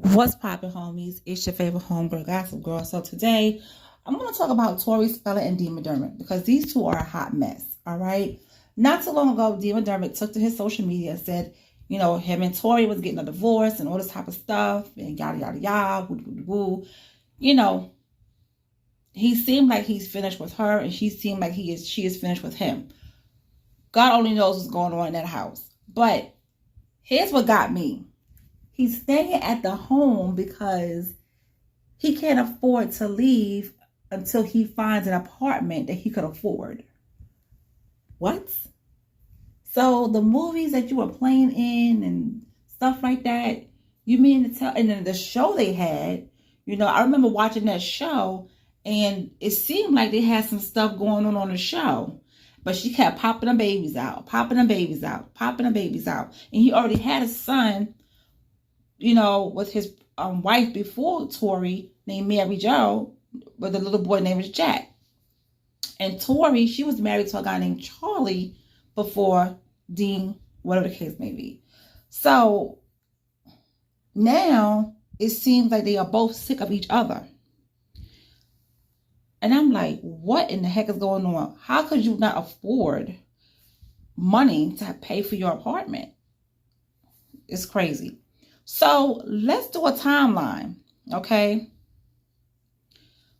What's poppin', homies? It's your favorite homegirl, Gossip Girl. So today, I'm going to talk about Tori Spelling and Dean McDermott because these two are a hot mess, all right? Not too long ago, Dean McDermott took to his social media and said, him and Tori was getting a divorce and all this type of stuff and yada, yada, yada, woo, woo, woo. You know, he seemed like he's finished with her and she seemed like she is finished with him. God only knows what's going on in that house. But here's what got me. He's staying at the home because he can't afford to leave until he finds an apartment that he could afford. What? So the movies that you were playing in and stuff like that, you mean to tell, and then the show they had, I remember watching that show and it seemed like they had some stuff going on the show. But she kept popping them babies out, popping them babies out, popping them babies out. And he already had a son, with his wife before Tori named Mary Jo, with a little boy named Jack. And Tori, she was married to a guy named Charlie before Dean, whatever the case may be. So now it seems like they are both sick of each other. And I'm like, what in the heck is going on? How could you not afford money to pay for your apartment? It's crazy. So let's do a timeline, okay?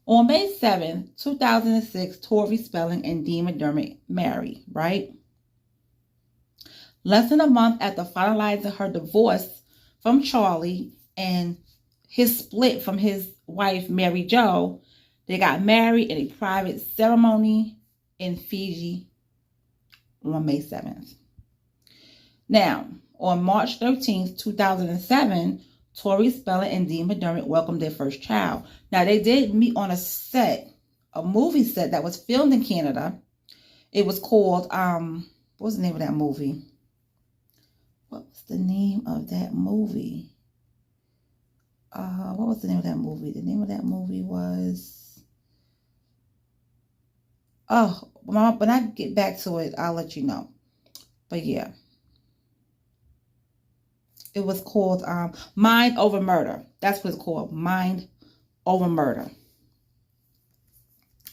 On May 7th, 2006, Tori Spelling and Dean McDermott married, right? Less than a month after finalizing her divorce from Charlie and his split from his wife, Mary Jo, they got married in a private ceremony in Fiji on May 7th. Now, on March 13th, 2007, Tori Spelling and Dean McDermott welcomed their first child. Now, they did meet on a movie set that was filmed in Canada. It was called, what was the name of that movie? What was the name of that movie? What was the name of that movie? The name of that movie was... Oh, when I get back to it, I'll let you know. But yeah. It was called Mind Over Murder. That's what it's called. Mind Over Murder.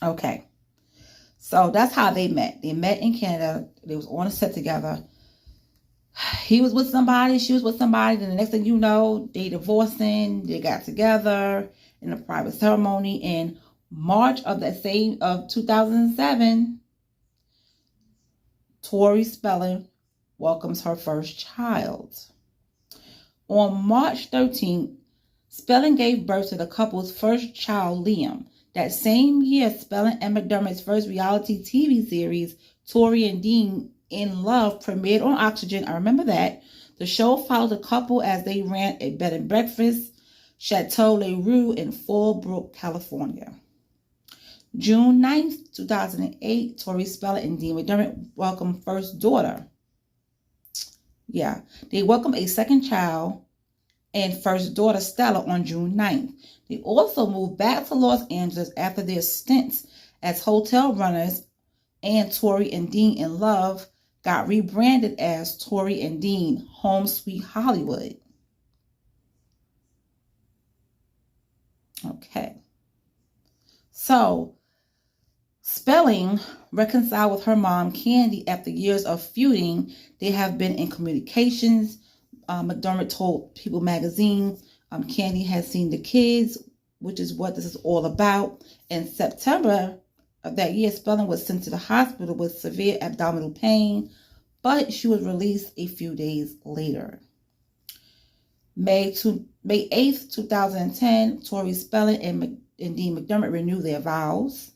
Okay. So that's how they met. They met in Canada. They was on a set together. He was with somebody. She was with somebody. Then the next thing you know, they divorcing. They got together in a private ceremony. In March of 2007, Tori Spelling welcomes her first child. On March 13th, Spelling gave birth to the couple's first child, Liam. That same year, Spelling and McDermott's first reality TV series, Tori and Dean in Love, premiered on Oxygen. I remember that. The show followed the couple as they ran a bed and breakfast, Chateau Le Roux in Fallbrook, California. June 9th, 2008, Tori Spelling and Dean McDermott welcomed first daughter. Yeah, they welcomed a second child and first daughter, Stella, on June 9th. They also moved back to Los Angeles after their stints as hotel runners, and Tori and Dean in Love got rebranded as Tori and Dean Home Sweet Hollywood. Okay. So, Spelling reconciled with her mom, Candy, after years of feuding. They have been in communications. McDermott told People magazine, Candy has seen the kids, which is what this is all about. In September of that year, Spelling was sent to the hospital with severe abdominal pain, but she was released a few days later. May 8th, 2010, Tori Spelling and Dean McDermott renewed their vows.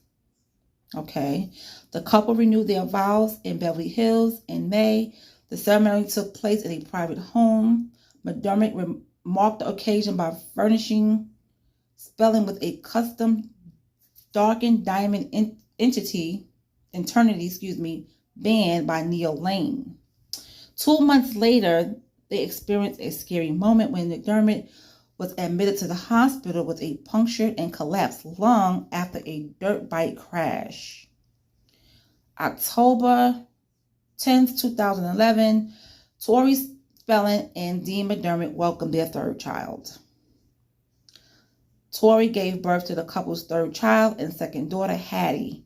Okay. The couple renewed their vows in Beverly Hills in May. The ceremony took place in a private home. McDermott marked the occasion by furnishing Spelling with a custom darkened diamond eternity, band by Neil Lane. 2 months later, they experienced a scary moment when McDermott was admitted to the hospital with a punctured and collapsed lung after a dirt bike crash. October 10th, 2011, Tori Spelling and Dean McDermott welcomed their third child. Tori gave birth to the couple's third child and second daughter, Hattie.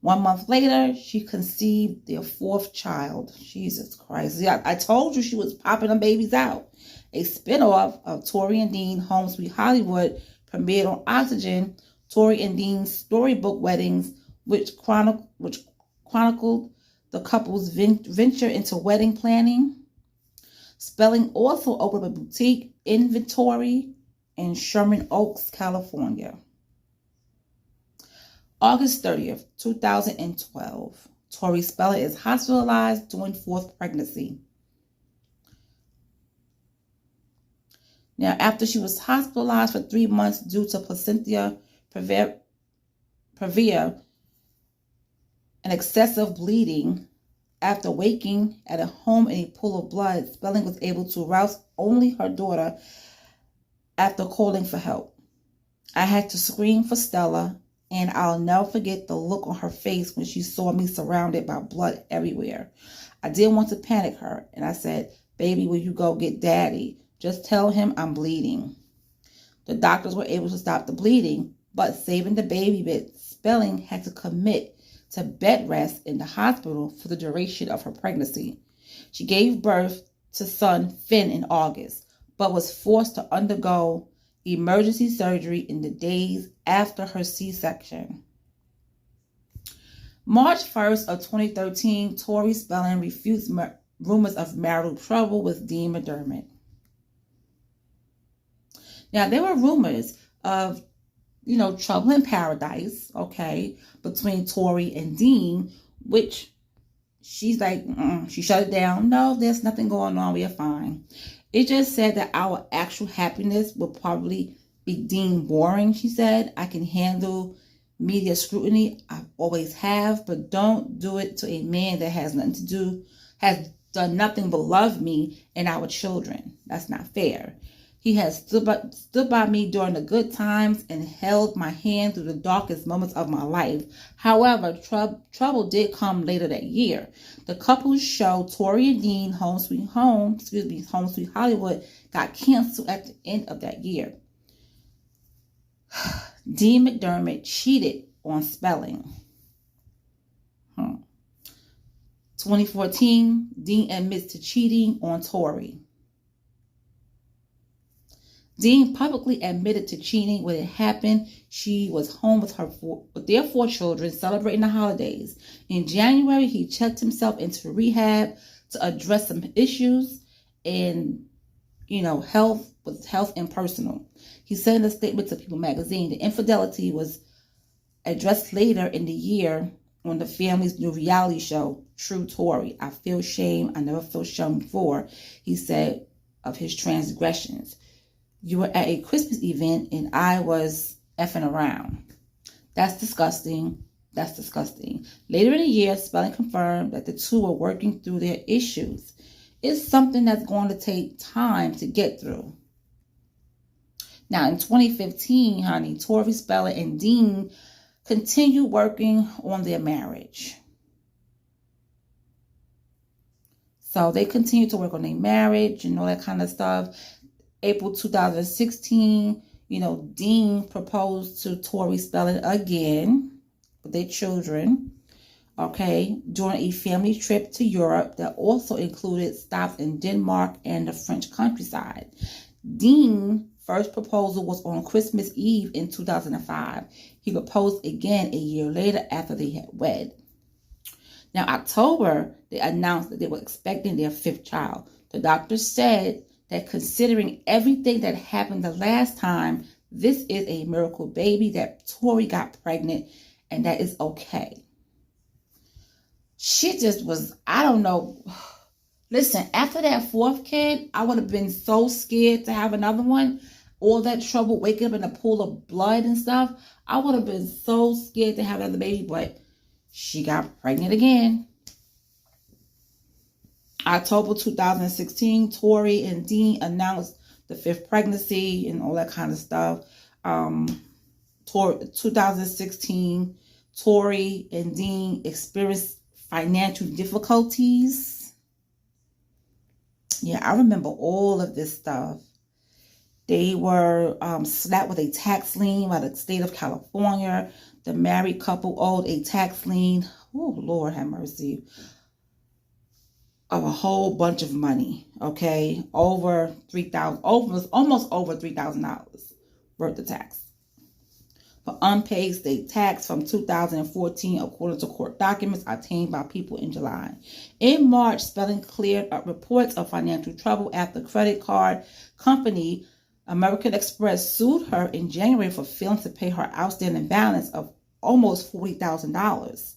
1 month later, she conceived their fourth child. Jesus Christ. Yeah, I told you she was popping them babies out. A spinoff of Tori and Dean Home Sweet Hollywood premiered on Oxygen, Tori and Dean's Storybook Weddings, which chronicled the couple's venture into wedding planning. Spelling also opened a boutique inventory in Sherman Oaks, California. August 30th, 2012. Tori Spelling is hospitalized during fourth pregnancy. Now, after she was hospitalized for 3 months due to placenta previa and excessive bleeding, after waking at a home in a pool of blood, Spelling was able to rouse only her daughter after calling for help. I had to scream for Stella, and I'll never forget the look on her face when she saw me surrounded by blood everywhere. I didn't want to panic her, and I said, "Baby, will you go get Daddy? Just tell him I'm bleeding." The doctors were able to stop the bleeding, but saving the baby bit, Spelling had to commit to bed rest in the hospital for the duration of her pregnancy. She gave birth to son Finn in August, but was forced to undergo emergency surgery in the days after her C-section. March 1st of 2013, Tori Spelling refutes rumors of marital trouble with Dean McDermott. Now, there were rumors of, trouble in paradise, okay, between Tori and Dean, which she's like, she shut it down. No, there's nothing going on. We are fine. It just said that our actual happiness will probably be deemed boring, she said. I can handle media scrutiny. I always have, but don't do it to a man that has done nothing but love me and our children. That's not fair. He has stood by me during the good times and held my hand through the darkest moments of my life. However, trouble did come later that year. The couple's show, Tori and Dean Home Sweet Hollywood, got canceled at the end of that year. Dean McDermott cheated on Spelling. 2014, Dean admits to cheating on Tori. Dean publicly admitted to cheating when it happened. She was home with their 4 children celebrating the holidays. In January, he checked himself into rehab to address some issues and, health and personal. He said in a statement to People magazine, the infidelity was addressed later in the year on the family's new reality show, True Tori. I feel shame. I never felt shame before, he said of his transgressions. You were at a Christmas event and I was effing around. That's disgusting. That's disgusting. Later in the year, Spelling confirmed that the two were working through their issues. It's something that's going to take time to get through. Now, in 2015, honey, Tori Spelling and Dean continued working on their marriage. So they continued to work on their marriage and all that kind of stuff. April 2016, Dean proposed to Tori Spelling again with their children, okay, during a family trip to Europe that also included stops in Denmark and the French countryside. Dean's first proposal was on Christmas Eve in 2005. He proposed again a year later after they had wed. Now, October, they announced that they were expecting their 5th child. The doctor said that considering everything that happened the last time, this is a miracle baby, that Tori got pregnant, and that is okay. She just was, I don't know. Listen, after that 4th kid, I would have been so scared to have another one. All that trouble waking up in a pool of blood and stuff. I would have been so scared to have another baby, but she got pregnant again. October 2016, Tori and Dean announced the 5th pregnancy and all that kind of stuff. 2016, Tori and Dean experienced financial difficulties. Yeah, I remember all of this stuff. They were slapped with a tax lien by the state of California. The married couple owed a tax lien, oh Lord have mercy, of a whole bunch of money, okay? Over almost over $3,000 worth of tax. For unpaid state tax from 2014, according to court documents obtained by People in July. In March, Spelling cleared up reports of financial trouble after credit card company American Express sued her in January for failing to pay her outstanding balance of almost $40,000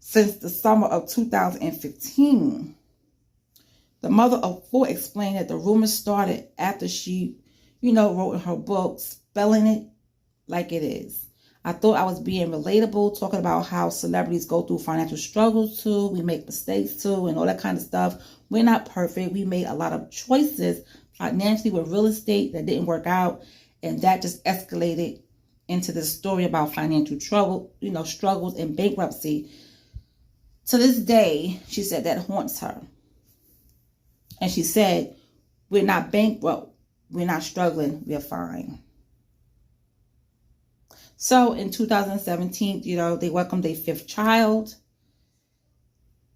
since the summer of 2015. The mother of four explained that the rumors started after she, wrote in her book, Spelling It Like It Is. I thought I was being relatable, talking about how celebrities go through financial struggles too. We make mistakes too and all that kind of stuff. We're not perfect. We made a lot of choices financially with real estate that didn't work out. And that just escalated into this story about financial trouble, struggles and bankruptcy. To this day, she said that haunts her. And she said, we're not bankrupt. We're not struggling. We're fine. So in 2017, they welcomed their fifth child.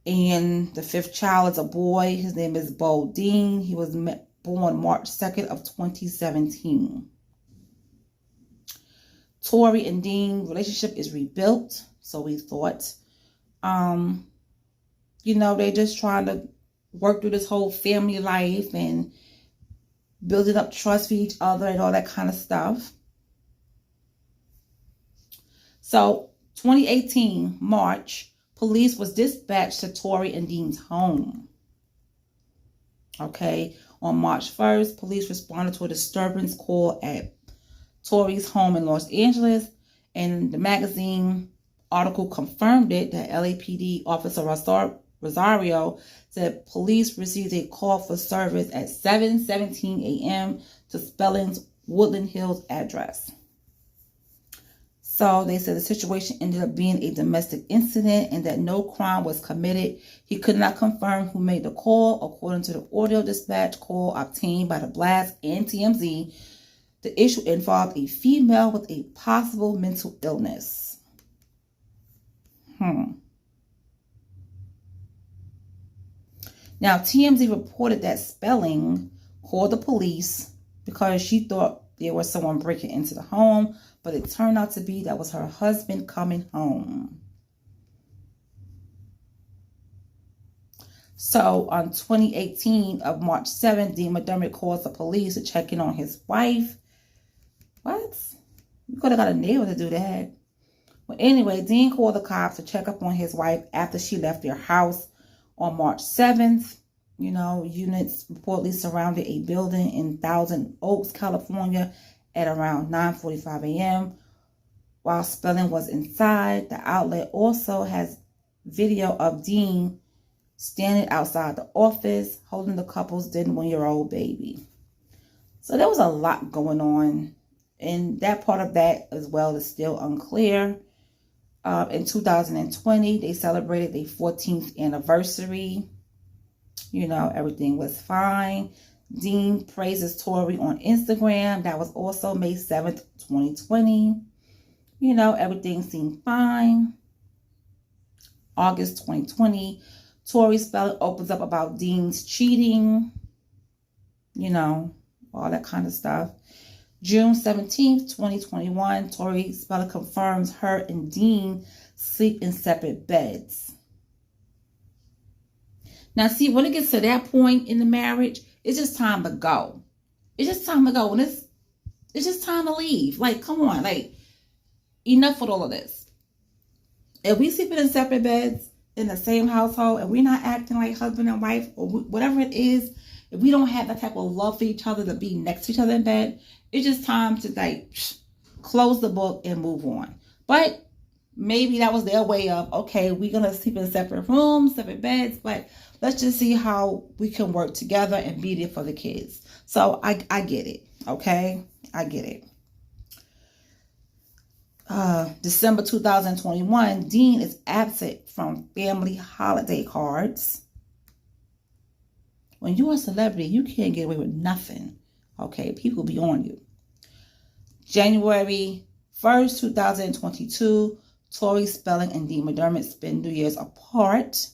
And the fifth child is a boy. His name is Gurl Dean. He was born March 2nd of 2017. Tori and Dean relationship is rebuilt. So we thought, they're just trying to work through this whole family life and building up trust for each other and all that kind of stuff. So 2018, March, police was dispatched to Tori and Dean's home. Okay. On March 1st, police responded to a disturbance call at Tori's home in Los Angeles. And the magazine article confirmed it that LAPD officer Rosario said police received a call for service at 7:17 a.m. to Spelling's Woodland Hills address. So they said the situation ended up being a domestic incident and that no crime was committed. He could not confirm who made the call. According to the audio dispatch call obtained by the Blast and TMZ, the issue involved a female with a possible mental illness. Now, TMZ reported that Spelling called the police because she thought there was someone breaking into the home, but it turned out to be that was her husband coming home. So on 2018 of March 7th, Dean McDermott calls the police to check in on his wife. What? You could have got a neighbor to do that. Well, anyway, Dean called the cops to check up on his wife after she left their house on March 7th. Units reportedly surrounded a building in Thousand Oaks, California at around 9:45 a.m. while Spelling was inside. The outlet also has video of Dean standing outside the office holding the couple's then 1-year-old baby. So there was a lot going on. And that part of that as well is still unclear. In 2020, they celebrated their 14th anniversary. Everything was fine. Dean praises Tori on Instagram. That was also May 7th, 2020. Everything seemed fine. August 2020, Tori Spelling opens up about Dean's cheating. All that kind of stuff. June 17th, 2021, Tori Spelling confirms her and Dean sleep in separate beds. Now, see, when it gets to that point in the marriage, it's just time to go. It's just time to go. And it's just time to leave. Like, come on. Like, enough with all of this. If we sleep in separate beds in the same household and we're not acting like husband and wife or whatever it is, if we don't have that type of love for each other to be next to each other in bed, it's just time to close the book and move on. But maybe that was their way of, okay, we're going to sleep in separate rooms, separate beds, but let's just see how we can work together and be there for the kids. So I get it. Okay. I get it. December 2021, Dean is absent from family holiday cards. When you're a celebrity, you can't get away with nothing. Okay, people be on you. January 1st, 2022, Tori Spelling and Dean McDermott spend New Year's apart.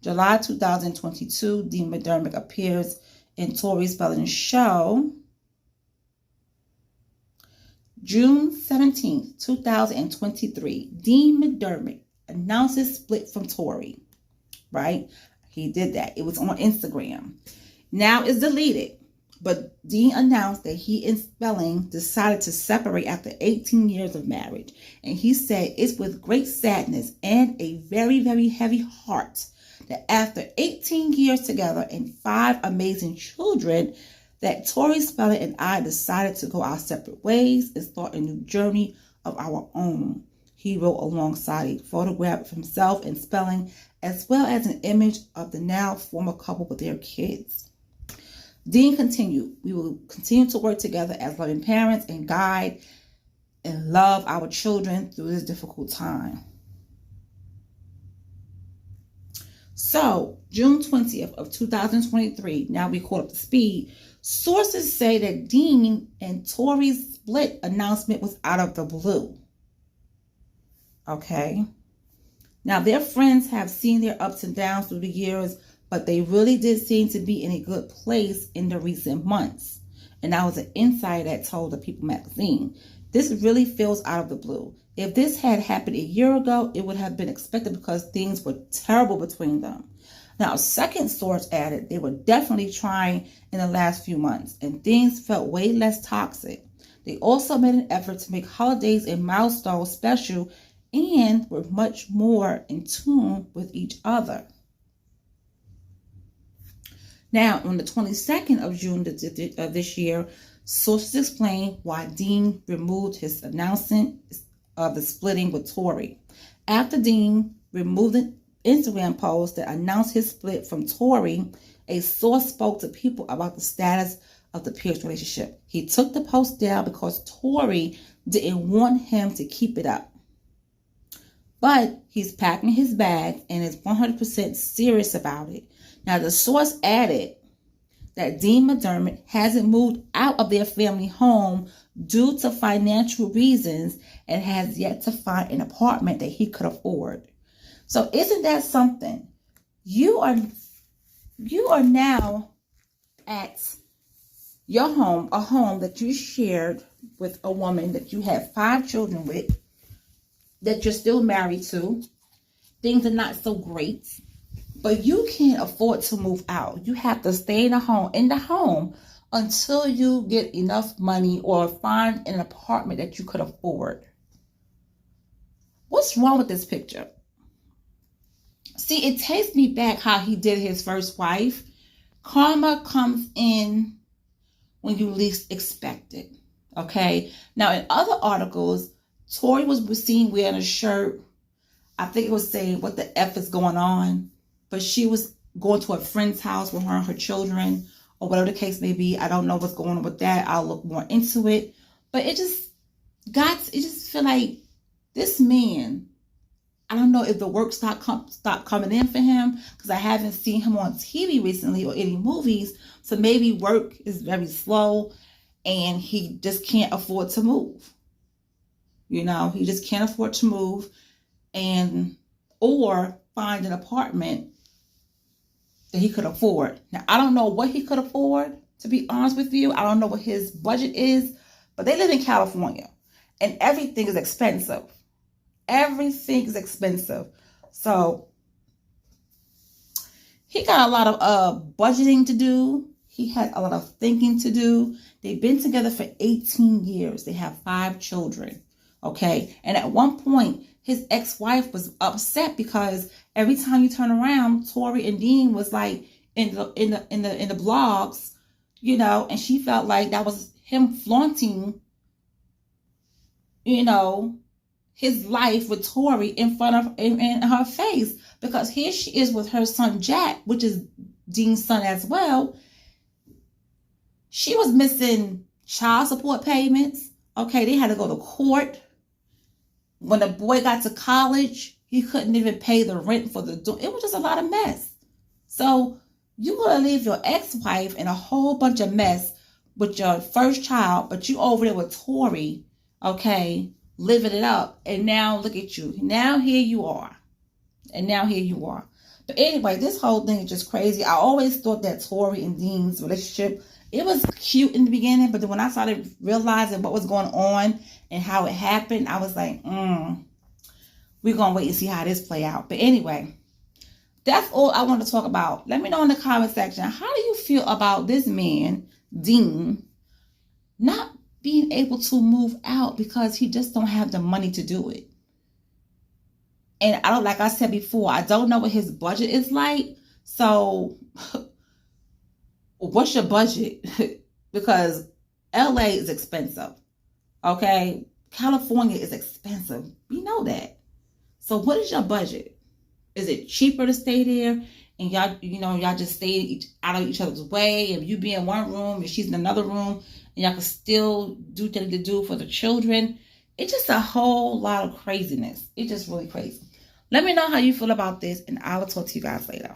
July 2022, Dean McDermott appears in Tori Spelling's show. June 17th, 2023, Dean McDermott announces split from Tori. Right? He did that. It was on Instagram. Now it's deleted. But Dean announced that he and Spelling decided to separate after 18 years of marriage. And he said it's with great sadness and a very, very heavy heart that after 18 years together and 5 amazing children, that Tori Spelling and I decided to go our separate ways and start a new journey of our own. He wrote alongside a photograph of himself and Spelling, as well as an image of the now former couple with their kids. Dean continued, we will continue to work together as loving parents and guide and love our children through this difficult time. So, June 20th of 2023, now we caught up to speed. Sources say that Dean and Tori's split announcement was out of the blue. Okay. Now, their friends have seen their ups and downs through the years, but they really did seem to be in a good place in the recent months. And that was an insider that told the People magazine. This really feels out of the blue. If this had happened a year ago, it would have been expected because things were terrible between them. Now, a second source added they were definitely trying in the last few months, and things felt way less toxic. They also made an effort to make holidays and milestones special and were much more in tune with each other. Now, on the 22nd of June of this year, sources explain why Dean removed his announcement of the splitting with Tori. After Dean removed an Instagram post that announced his split from Tori, a source spoke to People about the status of the pair's relationship. He took the post down because Tori didn't want him to keep it up. But he's packing his bags and is 100% serious about it. Now, the source added that Dean McDermott hasn't moved out of their family home due to financial reasons and has yet to find an apartment that he could afford. So isn't that something? You are now at your home, a home that you shared with a woman that you have 5 children with, that you're still married to. Things are not so great. But you can't afford to move out. You have to stay in the home until you get enough money or find an apartment that you could afford. What's wrong with this picture? See, it takes me back how he did his first wife. Karma comes in when you least expect it. Okay? Now, in other articles, Tori was seen wearing a shirt. I think it was saying, what the F is going on? But she was going to a friend's house with her and her children, or whatever the case may be. I don't know what's going on with that. I'll look more into it. But it just feel like this man, I don't know if the work stopped coming in for him, because I haven't seen him on TV recently or any movies. So maybe work is very slow and he just can't afford to move. You know, he just can't afford to move or find an apartment that he could afford. Now, I don't know what he could afford, to be honest with you. I don't know what his budget is, but they live in California and everything is expensive. Everything is expensive. So he got a lot of budgeting to do. He had a lot of thinking to do. They've been together for 18 years. They have 5 children. Okay. And at one point, his ex-wife was upset because every time you turn around, Tori and Dean was like in the blogs, you know, and she felt like that was him flaunting, you know, his life with Tori in her face, because here she is with her son Jack, which is Dean's son as well. She was missing child support payments. Okay, they had to go to court. When the boy got to college, he couldn't even pay the rent for the dorm. It was just a lot of mess. So you're going to leave your ex-wife in a whole bunch of mess with your first child, but you over there with Tori, okay, living it up. And now look at you. Now here you are. And now here you are. But anyway, this whole thing is just crazy. I always thought that Tori and Dean's relationship, it was cute in the beginning, but then when I started realizing what was going on and how it happened, I was like, we're going to wait and see how this play out. But anyway, that's all I want to talk about. Let me know in the comment section, how do you feel about this man, Dean, not being able to move out because he just don't have the money to do it? And I don't, like I said before, I don't know what his budget is like. So what's your budget? Because LA is expensive. Okay? California is expensive. We know that. So what is your budget? Is it cheaper to stay there and y'all, y'all just stay out of each other's way? If you be in one room and she's in another room and y'all can still do what to do for the children. It's just a whole lot of craziness. It's just really crazy. Let me know how you feel about this, and I will talk to you guys later.